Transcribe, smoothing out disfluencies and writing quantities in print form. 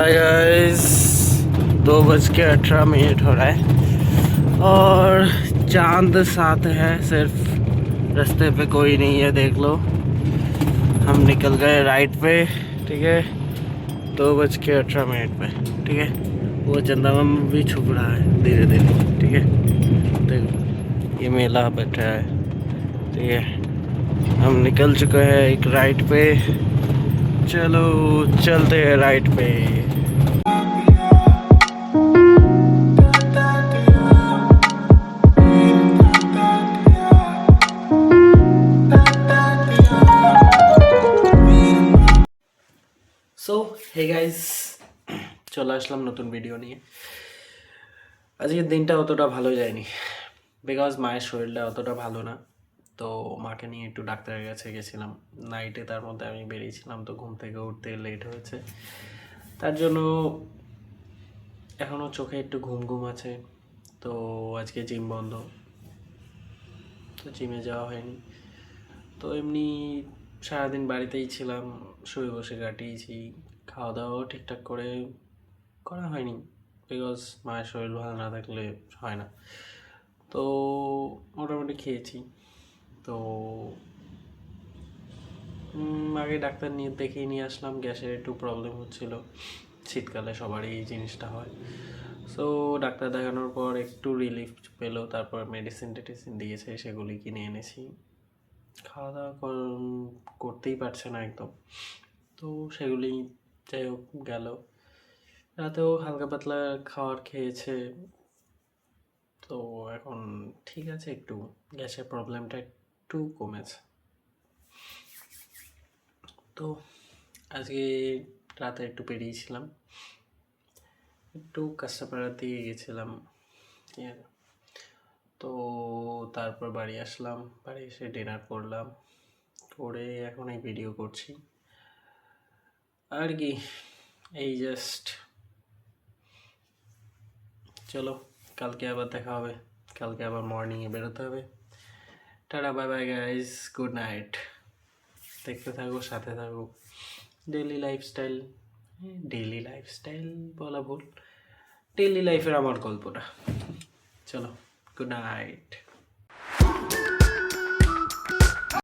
Hi guys 2:18 हो रहा है और चांद साथ है, सिर्फ रास्ते पे कोई नहीं है। देख लो, हम निकल गए राइट पे। ठीक है, 2:18 पे। ठीक है, वो चंदा मामा भी छुप रहा है धीरे धीरे। ठीक है, देखो ये मेला बैठा है। ठीक है, हम निकल चुके हैं एक राइट पे। चलो चलते हैं राइट पे। সো হে গাইস, চলে আসলাম নতুন ভিডিও নিয়ে। আজকের দিনটা অতটা ভালো যায়নি, বিকজ মায়ের শরীরটা অতটা ভালো না। তো মাকে নিয়ে একটু ডাক্তারের কাছে গেছিলাম নাইটে, তার মধ্যে আমি বেরিয়েছিলাম, তো ঘুম থেকে উঠতে লেট হয়েছে। তার জন্য এখনও চোখে একটু ঘুম ঘুম আছে। তো আজকে জিম বন্ধ, তো জিমে যাওয়া হয়নি। তো এমনি সারাদিন বাড়িতেই ছিলাম, শুয়ে বসে কাটিয়েছি। খাওয়া দাওয়াও ঠিকঠাক করে করা হয়নি, বিকজ মায়ের শরীর ভালো না থাকলে হয় না। তো মোটামুটি খেয়েছি। তো আগে ডাক্তার দেখিয়ে নিয়ে আসলাম, গ্যাসের একটু প্রবলেম হচ্ছিল। শীতকালে সবারই এই জিনিসটা হয়। সো ডাক্তার দেখানোর পর একটু রিলিফ পেলো, তারপর মেডিসিন টেডিসিন দিয়েছে, সেগুলি কিনে এনেছি। খাওয়া দাওয়া করতেই পারছে না একদম, তো সেগুলি যাই হোক গেল। রাতেও হালকা পাতলা খাবার খেয়েছে, তো এখন ঠিক আছে, একটু গ্যাসের প্রবলেমটা একটু কমেছে। তো আজকে রাতে একটু বেরিয়েছিলাম, একটু কাস্টাপাড়া দিয়ে গেছিলাম। ঠিক আছে, তো তারপর বাড়ি আসলাম, বাড়ি এসে ডিনার করলাম, করে এখন এই ভিডিও করছি আর কি। এই জাস্ট, চলো কালকে আবার দেখা হবে, কালকে আবার মর্নিংয়ে বেরোতে হবে। Tata, bye bye guys, good night. দেখতে থাকো, সাথে থাকো। ডেইলি লাইফস্টাইল বলা ভুল, ডেইলি লাইফের আমার গল্পটা। চলো, গুড নাইট।